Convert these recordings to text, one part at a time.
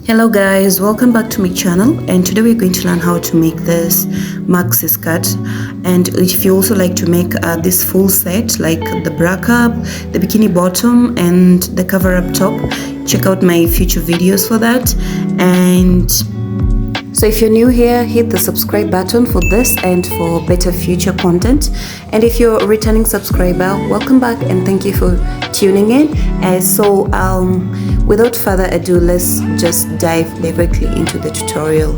Hello guys, welcome back to my channel, and today we're going to learn how to make this maxi skirt. And if you also like to make this full set, like the bra cup, the bikini bottom and the cover up top, check out my future videos for that. And so if you're new here, hit the subscribe button for this and for better future content. And if you're a returning subscriber, welcome back and thank you for tuning in. Without further ado, let's just dive directly into the tutorial.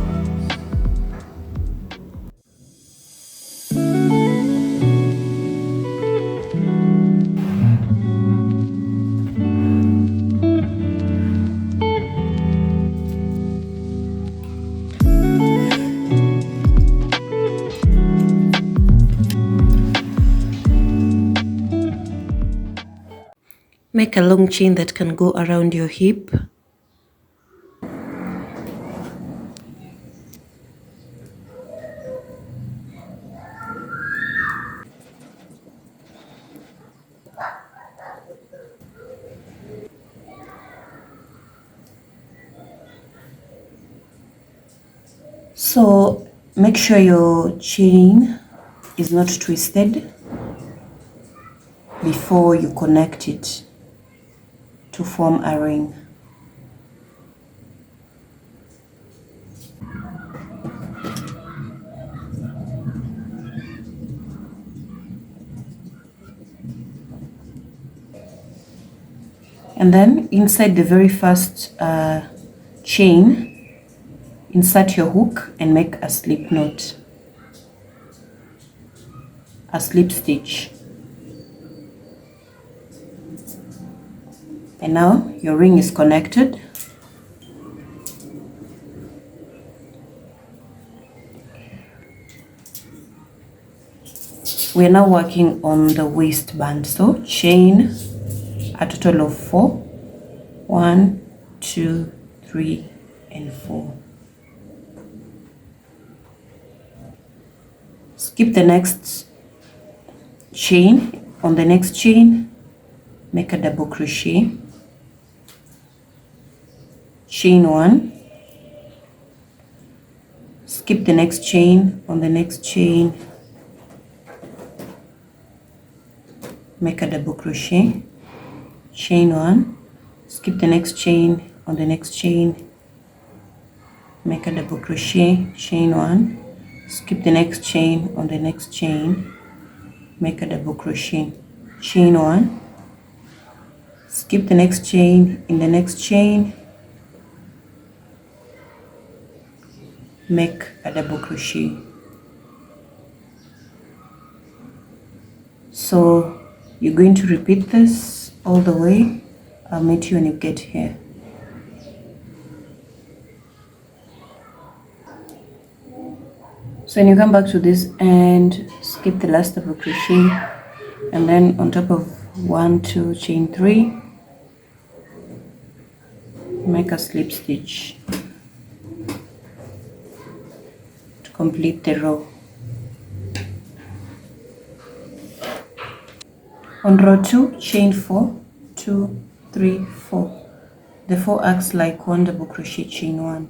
Make a long chain that can go around your hip. So make sure your chain is not twisted before you connect it to form a ring. And then inside the very first chain, insert your hook and make a slip knot, a slip stitch. And now your ring is connected. We are now working on the waistband. So chain a total of 4. 1, 2, 3, and 4. Skip the next chain. On the next chain, make a double crochet. Chain 1. Skip the next chain. On the next chain, make a double crochet. Chain 1. Skip the next chain. On the next chain, make a double crochet. Chain 1. Skip the next chain. On the next chain, make a double crochet. Chain 1. Skip the next chain. In the next chain, make a double crochet. So you're going to repeat this all the way. I'll meet you when you get here. So when you come back to this and skip the last double crochet, and then on top of 1, 2, chain 3, make a slip stitch to complete the row. On row 2, chain 4, 2, 3, 4. The 4 acts like 1 double crochet, chain 1,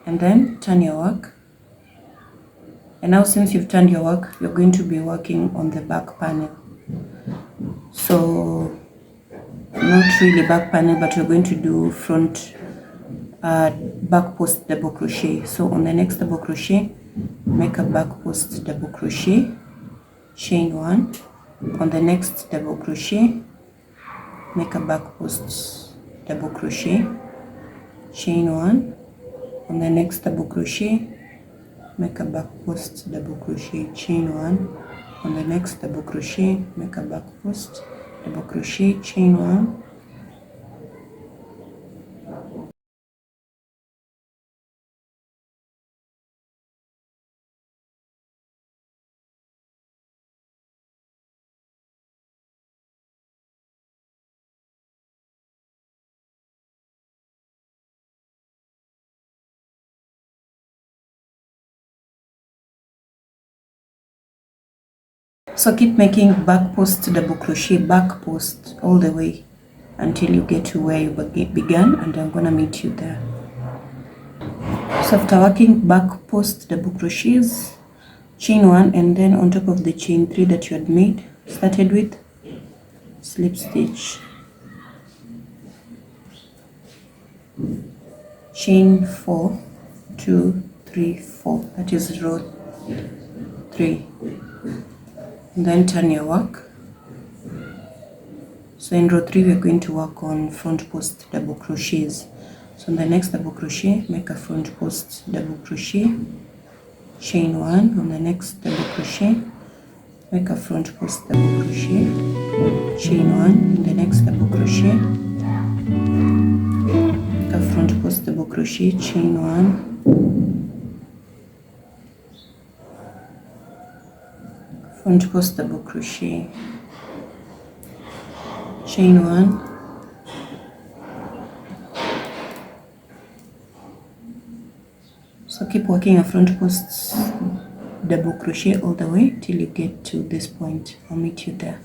and then turn your work. And now since you've turned your work, you're going to be working on the back panel. So not really back panel, but you're going to do front back post double crochet. So on the next double crochet, make a back post double crochet, chain 1. On the next double crochet, make a back post double crochet, chain 1. On the next double crochet, make a back post double crochet, chain 1. On the next double crochet, make a back post double crochet, chain 1. So keep making back post double crochet, back post all the way until you get to where you began, and I'm gonna meet you there. So after working back post double crochets, chain 1, and then on top of the chain 3 that you had started with, slip stitch, chain 4, 2, 3, 4, that is row 3, and then turn your work. So in row 3 we are going to work on front post double crochets. So in the next double crochet, make a front post double crochet, chain 1. On the next double crochet, make a front post double crochet, chain 1. In the next double crochet, make a front post double crochet, chain 1, front post double crochet, chain 1, so keep working a front post double crochet all the way till you get to this point. I'll meet you there.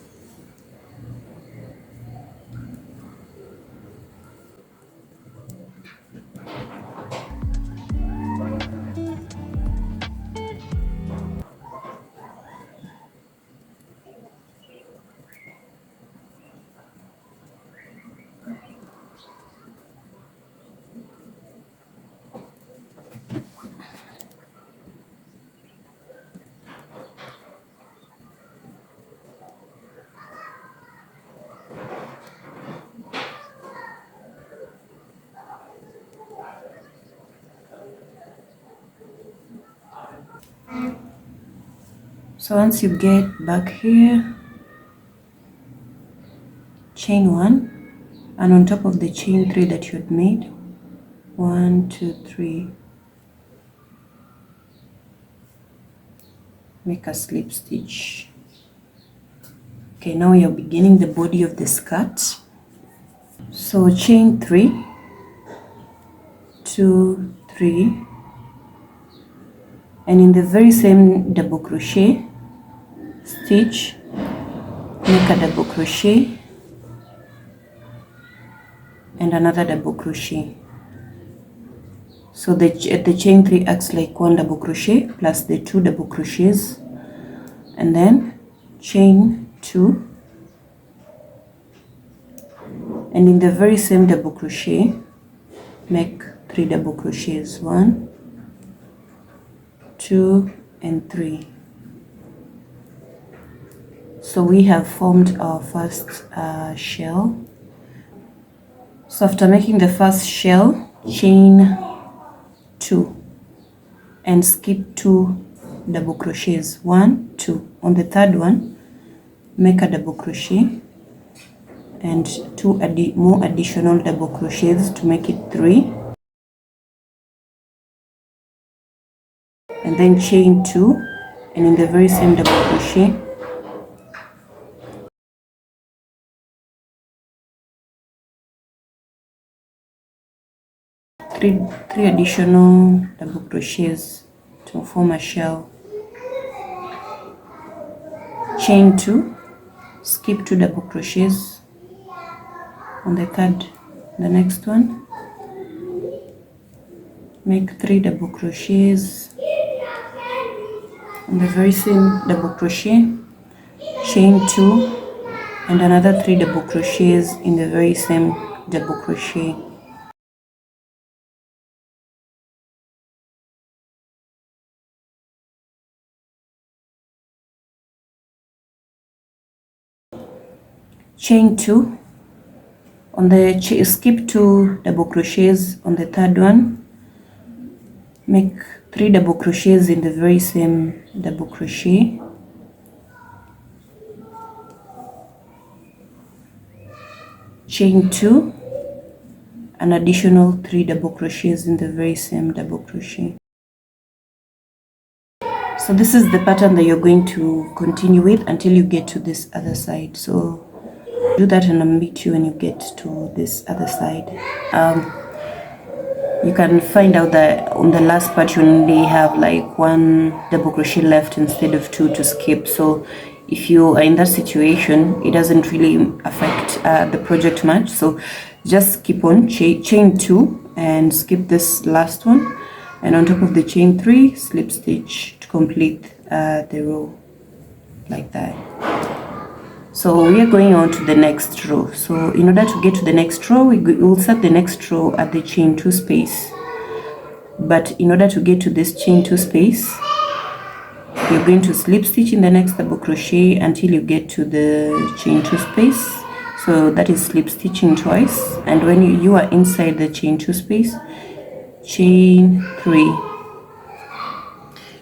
So once you get back here, chain 1, and on top of the chain 3 that you had made, 1, 2, 3, make a slip stitch. Okay, now you're beginning the body of the skirt. So chain 3, 2, 3, and in the very same double crochet stitch, make a double crochet and another double crochet. So the chain 3 acts like 1 double crochet plus the 2 double crochets, and then chain 2, and in the very same double crochet make 3 double crochets, 1, 2, and 3. So we have formed our first shell. So after making the first shell, chain 2 and skip 2 double crochets, 1, 2. On the third one, make a double crochet and 2 more additional double crochets to make it 3, and then chain 2, and in the very same double crochet three additional double crochets to form a shell. Chain 2, skip 2 double crochets on the next one, make 3 double crochets on the very same double crochet, chain 2, and another 3 double crochets in the very same double crochet. Chain 2 on the skip 2 double crochets on the third one, make 3 double crochets in the very same double crochet, chain 2, an additional 3 double crochets in the very same double crochet. So this is the pattern that you're going to continue with until you get to this other side. So do that and I'll meet you when you get to this other side. You can find out that on the last part you only have like 1 double crochet left instead of 2 to skip. So if you are in that situation, it doesn't really affect the project much. So just keep on chain 2 and skip this last one, and on top of the chain 3, slip stitch to complete the row, like that. So we are going on to the next row. So in order to get to the next row, we will start the next row at the chain 2 space. But in order to get to this chain 2 space, you're going to slip stitch in the next double crochet until you get to the chain 2 space. So that is slip stitching twice, and when you are inside the chain 2 space, chain 3.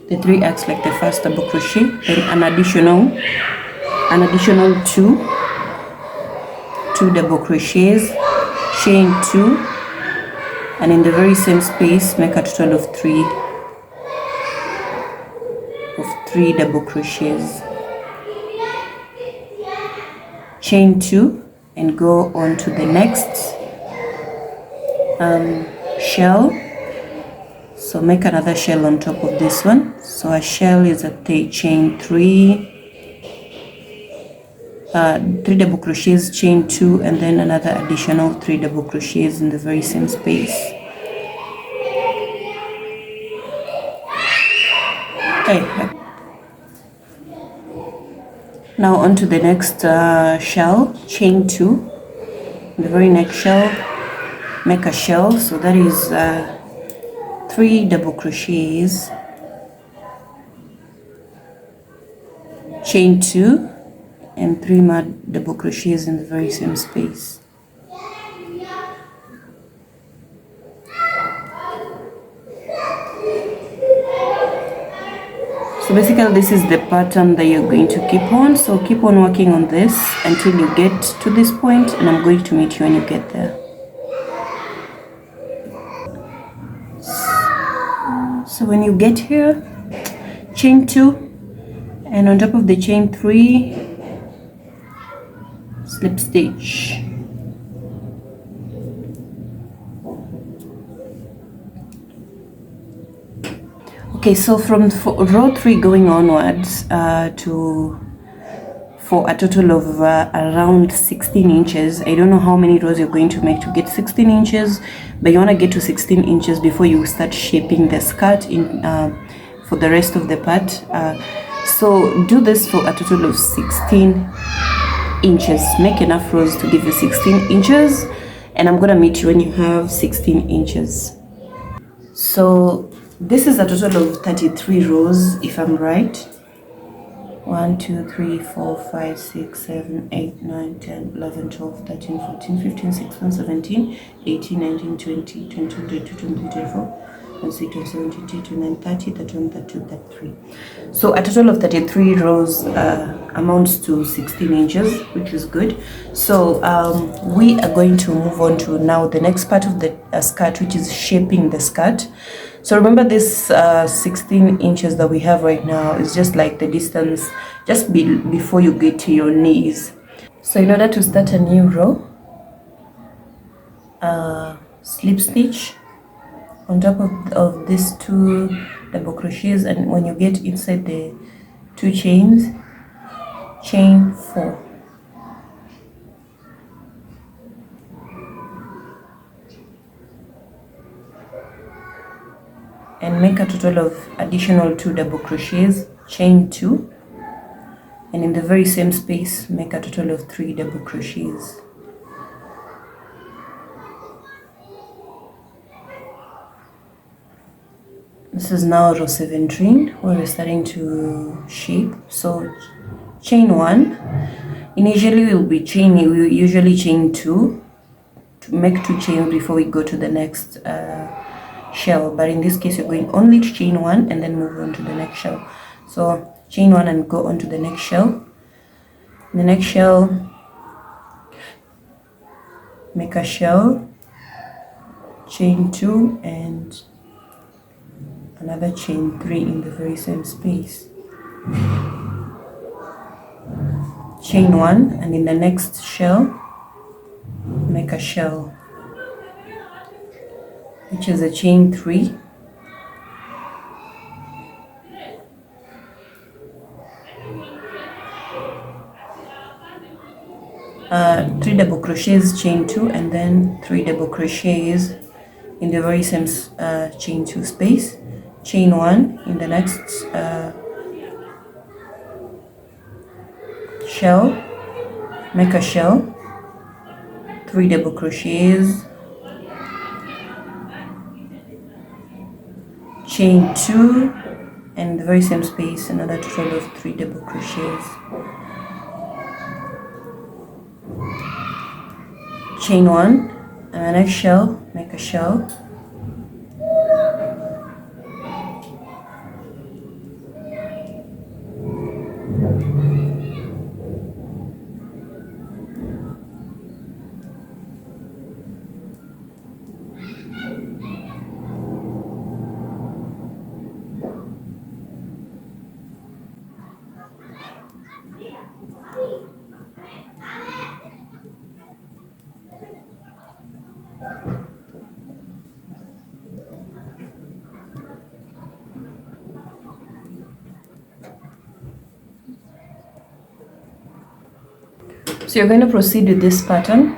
The 3 acts like the first double crochet, then an additional 2 double crochets, chain 2, and in the very same space make a total of 3 double crochets, chain 2, and go on to the next shell. So make another shell on top of this one. So a shell is at the chain 3 double crochets, chain 2, and then another additional 3 double crochets in the very same space. Okay. Now on to the next shell, chain 2. In the very next shell, make a shell. So that is 3 double crochets, chain 2, and 3 more double crochets in the very same space. So basically this is the pattern that you're going to keep on. So keep on working on this until you get to this point, and I'm going to meet you when you get there. So when you get here, chain 2, and on top of the chain 3, slip stitch. Okay, so from row 3 going onwards for a total of around 16 inches. I don't know how many rows you're going to make to get 16 inches, but you want to get to 16 inches before you start shaping the skirt in for the rest of the part. So do this for a total of 16 inches. Make enough rows to give you 16 inches, and I'm gonna meet you when you have 16 inches. So this is a total of 33 rows, if I'm right. 1, 2, 3, 4, 5, 6, 7, 8, 9, 10, 11, 12, 13, 14, 15, 16, 17, 18, 19, 20, 21, 22, 23, 24, 26, 27, 28, 29, 30, 31, 32, 33. So a total of 33 rows amounts to 16 inches, which is good. So we are going to move on to now the next part of the skirt, which is shaping the skirt. So remember this 16 inches that we have right now is just like the distance just before you get to your knees. So in order to start a new row, slip stitch on top of these 2 double crochets, and when you get inside the 2 chains, chain 4. And make a total of additional 2 double crochets, chain 2, and in the very same space make a total of 3 double crochets. This is now row 17 where we're starting to shape. So chain 1. Initially we usually chain 2 to make 2 chains before we go to the next shell, but in this case you're going only to chain 1 and then move on to the next shell. So chain 1 and go on to the next shell. In the next shell, make a shell, chain 2, and another chain 3 in the very same space. Chain 1, and in the next shell make a shell, which is a chain 3, three double crochets, chain 2, and then 3 double crochets in the very same chain 2 space, chain 1 in the next shell, make a shell, 3 double crochets, chain 2, and the very same space another total of 3 double crochets, chain 1, and the next shell, make a shell, so you're going to proceed with this pattern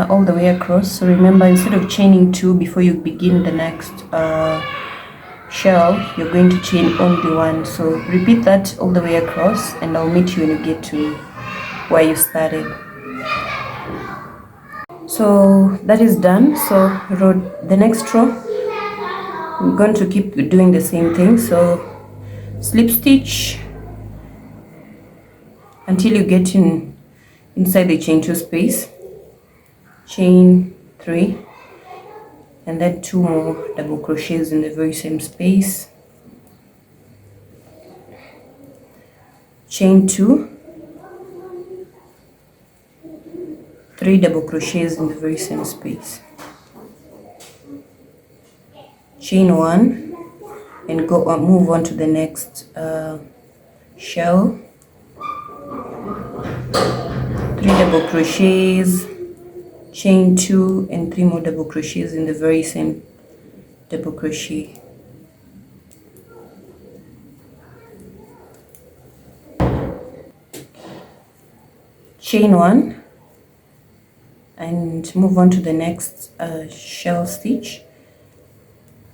all the way across. So remember, instead of chaining 2 before you begin the next shell, you're going to chain only 1. So repeat that all the way across, and I'll meet you when you get to where you started. So that is done. So the next row, I'm going to keep doing the same thing. So slip stitch until you get inside the chain 2 space, chain 3, and then 2 more double crochets in the very same space, chain 2, 3 double crochets in the very same space, chain 1, and move on to the next shell, 3 double crochets, chain 2, and 3 more double crochets in the very same double crochet, chain 1, and move on to the next shell stitch,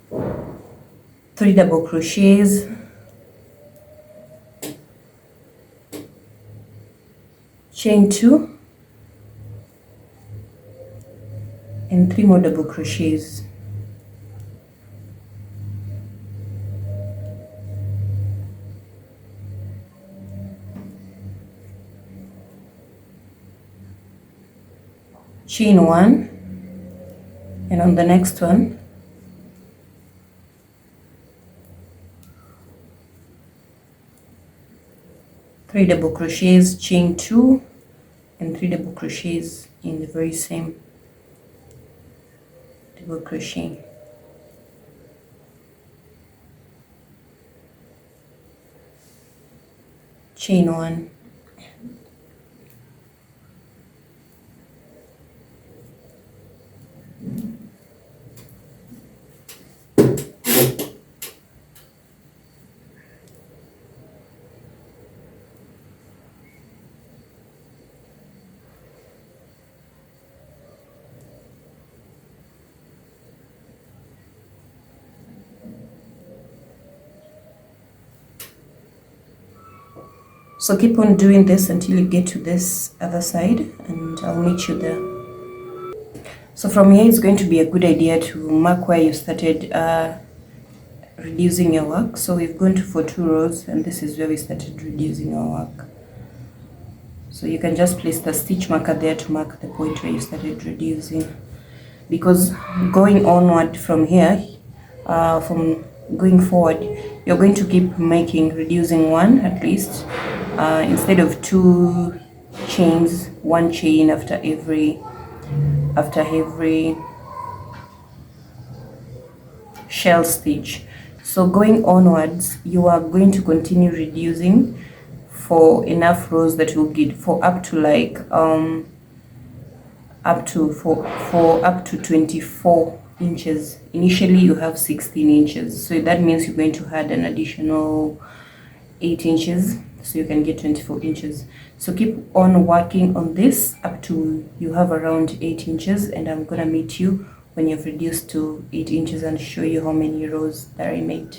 3 double crochets, chain 2, and 3 more double crochets, chain 1, and on the next one, three double crochets, chain 2, and 3 double crochets in the very same double crochet, chain 1, so keep on doing this until you get to this other side, and I'll meet you there. So from here, it's going to be a good idea to mark where you started reducing your work. So we've gone for 2 rows, and this is where we started reducing our work. So you can just place the stitch marker there to mark the point where you started reducing, because going onward from here, from going forward, you're going to keep reducing 1 at least, instead of 2 chains, 1 chain after every shell stitch. So going onwards, you are going to continue reducing for enough rows that will get for up to like up to 24 inches. Initially you have 16 inches, so that means you're going to add an additional 8 inches, so you can get 24 inches. So keep on working on this up to you have around 8 inches, and I'm gonna meet you when you've reduced to 8 inches and show you how many rows that I made.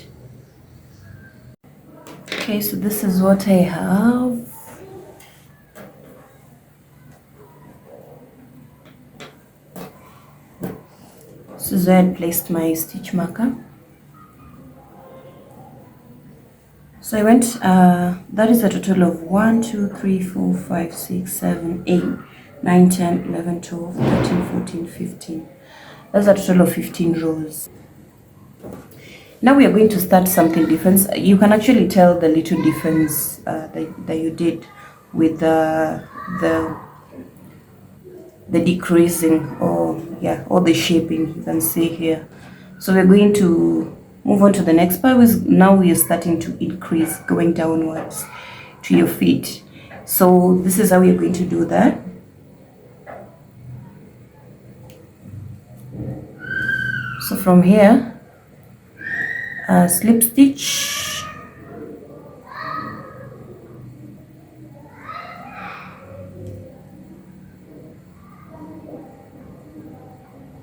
Okay, so this is what I have. This is where I placed my stitch marker. So I went, that is a total of 1, 2, 3, 4, 5, 6, 7, 8, 9, 10, 11, 12, 13, 14, 15. That's a total of 15 rows. Now we are going to start something different. You can actually tell the little difference that you did with the decreasing or the shaping, you can see here. So we're going to move on to the next part. Now we are starting to increase, going downwards to your feet. So this is how we are going to do that. So from here, slip stitch,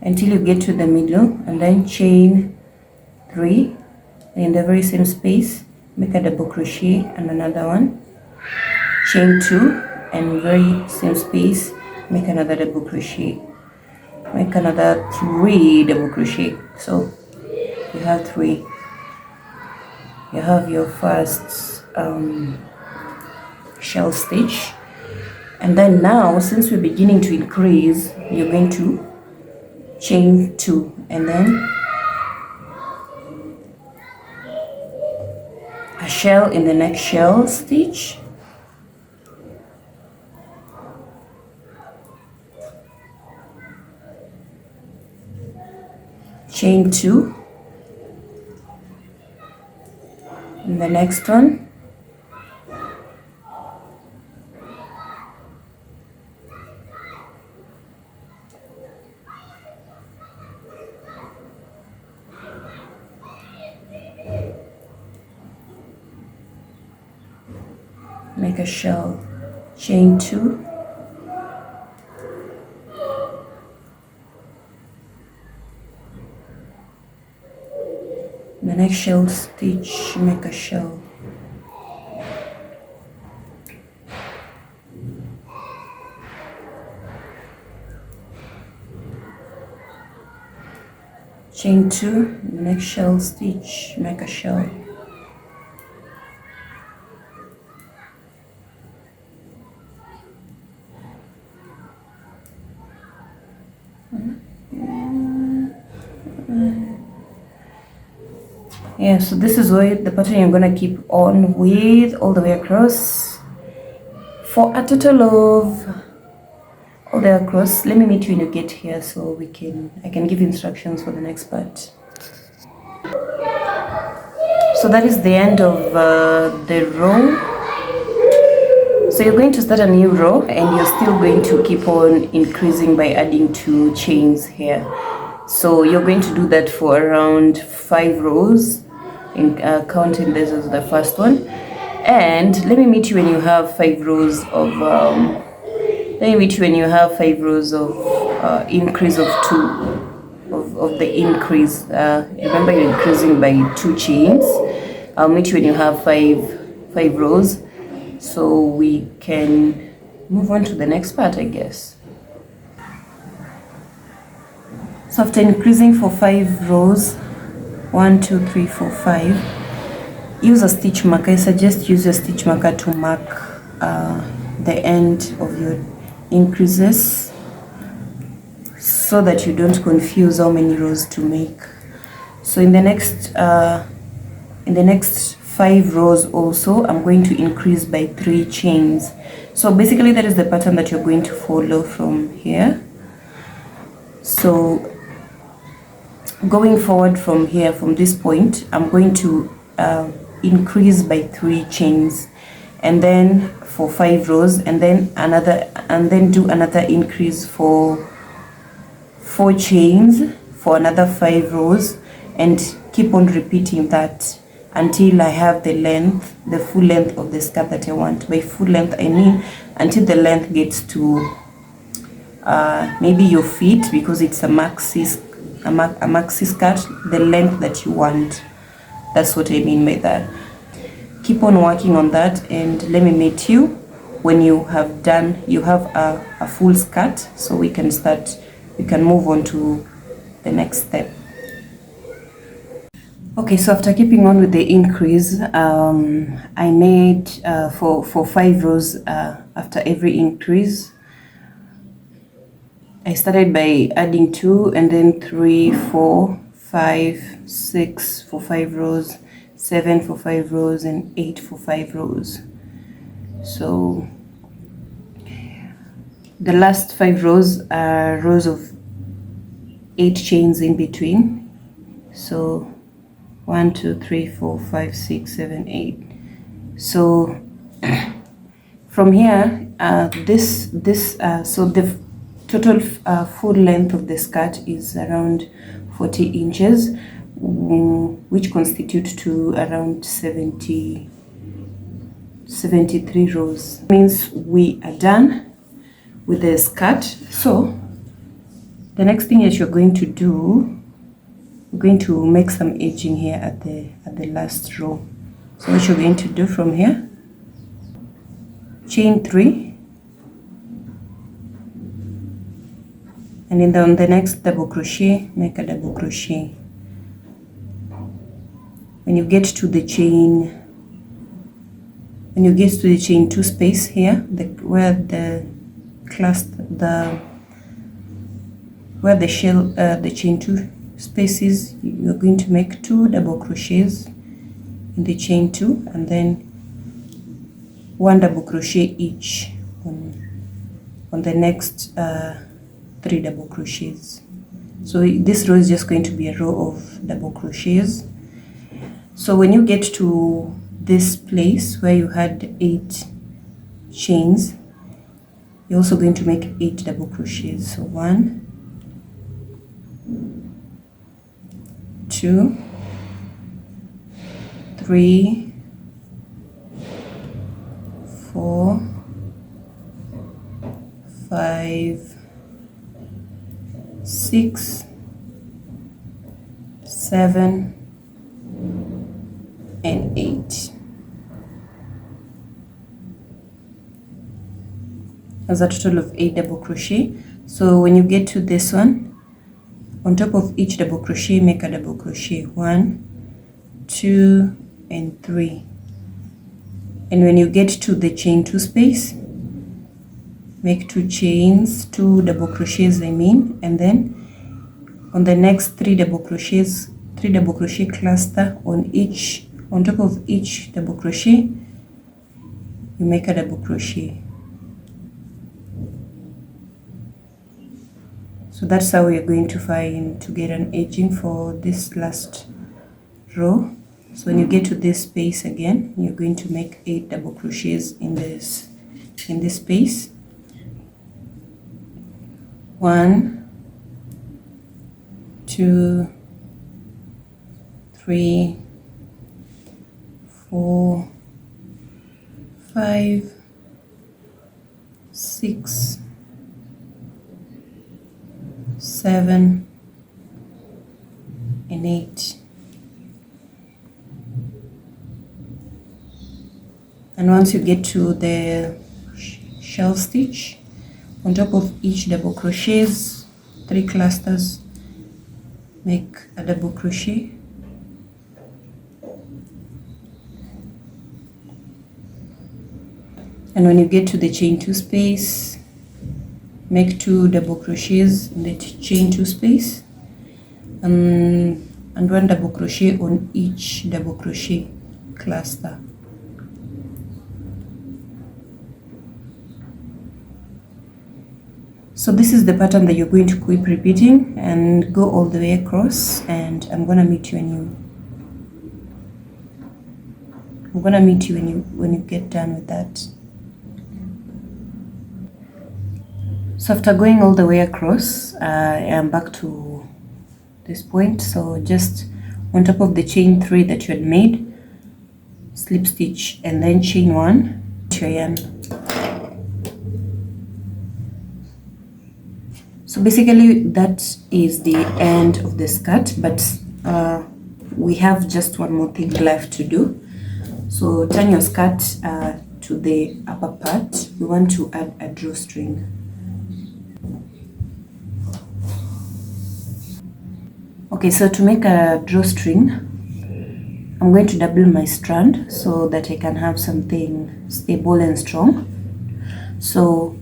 until you get to the middle, and then chain 3, and in the very same space make a double crochet and another one, chain 2, and very same space make another double crochet, make another 3 double crochet. So you have 3. You have your first shell stitch, and then now, since we're beginning to increase, you're going to chain 2 and then a shell in the next shell stitch, chain 2 in the next one, make a shell, chain 2, the next shell stitch, make a shell, chain 2, the next shell stitch, make a shell, yeah. So this is where the pattern you're gonna keep on with all the way across for a total of all the way across. Let me meet you when you get here so I can give instructions for the next part. So that is the end of the row. So you're going to start a new row, and you're still going to keep on increasing by adding 2 chains here. So you're going to do that for around 5 rows, counting this as the first one. And let me meet you when you have 5 rows of increase of 2 of the increase. Remember, you're increasing by 2 chains. I'll meet you when you have 5 rows, so we can move on to the next part, I guess. So after increasing for 5 rows, 1, 2, 3, 4, 5, use a stitch marker. I suggest use a stitch marker to mark the end of your increases, so that you don't confuse how many rows to make. So in the next 5 rows also, I'm going to increase by 3 chains. So basically that is the pattern that you're going to follow from here. So going forward from here, from this point, I'm going to increase by 3 chains, and then for 5 rows, and then do another increase for 4 chains for another 5 rows, and keep on repeating that until I have the full length of the skirt that I want. By full length, I mean until the length gets to maybe your feet, because it's a maxi a maxi skirt, the length that you want. That's what I mean by that. Keep on working on that, and let me meet you when you have a full skirt, so we can move on to the next step. Okay, so after keeping on with the increase, I made for 5 rows after every increase. I started by adding 2 and then 3, 4, 5, 6 for 5 rows, 7 for 5 rows, and 8 for 5 rows. So the last 5 rows are rows of 8 chains in between. So 1, 2, 3, 4, 5, 6, 7, 8. So from here, so the total full length of the skirt is around 40 inches, which constitute to around 73 rows. Means we are done with the skirt. So the next thing that you're going to do, we're going to make some edging here at the last row. So what you're going to do from here, chain 3, and then on the next double crochet, make a double crochet. When you get to the chain 2 space here, where the chain 2 spaces, you're going to make 2 double crochets in the chain 2, and then 1 double crochet each on the next 3 double crochets. So this row is just going to be a row of double crochets. So when you get to this place where you had 8 chains, you're also going to make 8 double crochets. So 1, 2, 3, 4, 5, 6, 7, and 8. That's a total of 8 double crochet. So when you get to this one, on top of each double crochet, make a double crochet. 1, 2, and 3. And when you get to the chain 2 space, make 2 double crochets, and then on the next 3 double crochets, 3 double crochet cluster on top of each double crochet, you make a double crochet. So that's how we're going to get an edging for this last row. So when you get to this space again, you're going to make 8 double crochets in this space. 1, 2, 3, 4, 5, 6, 7, and 8. And once you get to the shell stitch, on top of each double crochets, 3 clusters, make a double crochet. And when you get to the chain 2 space, make 2 double crochets in the chain 2 space, and 1 double crochet on each double crochet cluster. So this is the pattern that you're going to keep repeating and go all the way across, and I'm gonna meet you when you get done with that. So after going all the way across, I am back to this point. So just on top of the chain 3 that you had made, slip stitch and then chain 1 to your yarn. So basically that is the end of the skirt, but we have just one more thing left to do. So turn your skirt to the upper part. We want to add a drawstring. Okay, so to make a drawstring, I'm going to double my strand so that I can have something stable and strong. So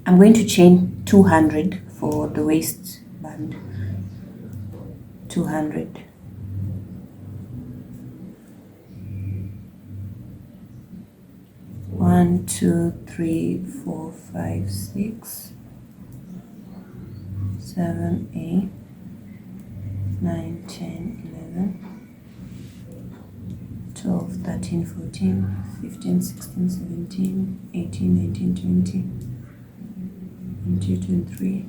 I'm going to chain 200 for the waistband. 200. One, two, three, 4, 5, 6, 7, 8, 9, 10, 11, 12, 13, 14, 15, 16, 17, 18, 19, 20, 22, 23.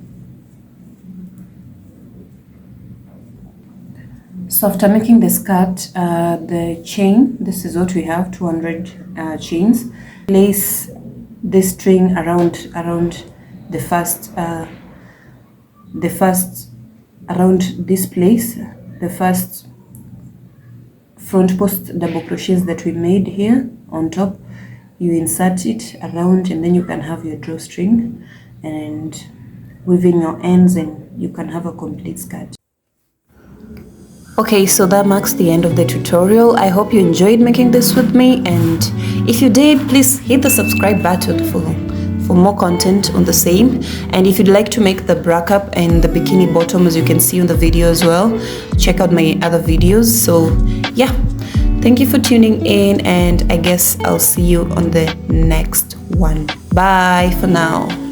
So after making the skirt, the chain, this is what we have, 200 chains. Place this string around the first around this place, the first front post double crochets that we made here on top. You insert it around, and then you can have your drawstring and weave in your ends, and you can have a complete skirt. Okay, so that marks the end of the tutorial. I hope you enjoyed making this with me, and if you did, please hit the subscribe button for more content on the same. And if you'd like to make the bra cup and the bikini bottom, as you can see on the video as well, check out my other videos. So yeah, thank you for tuning in, and I guess I'll see you on the next one. Bye for now.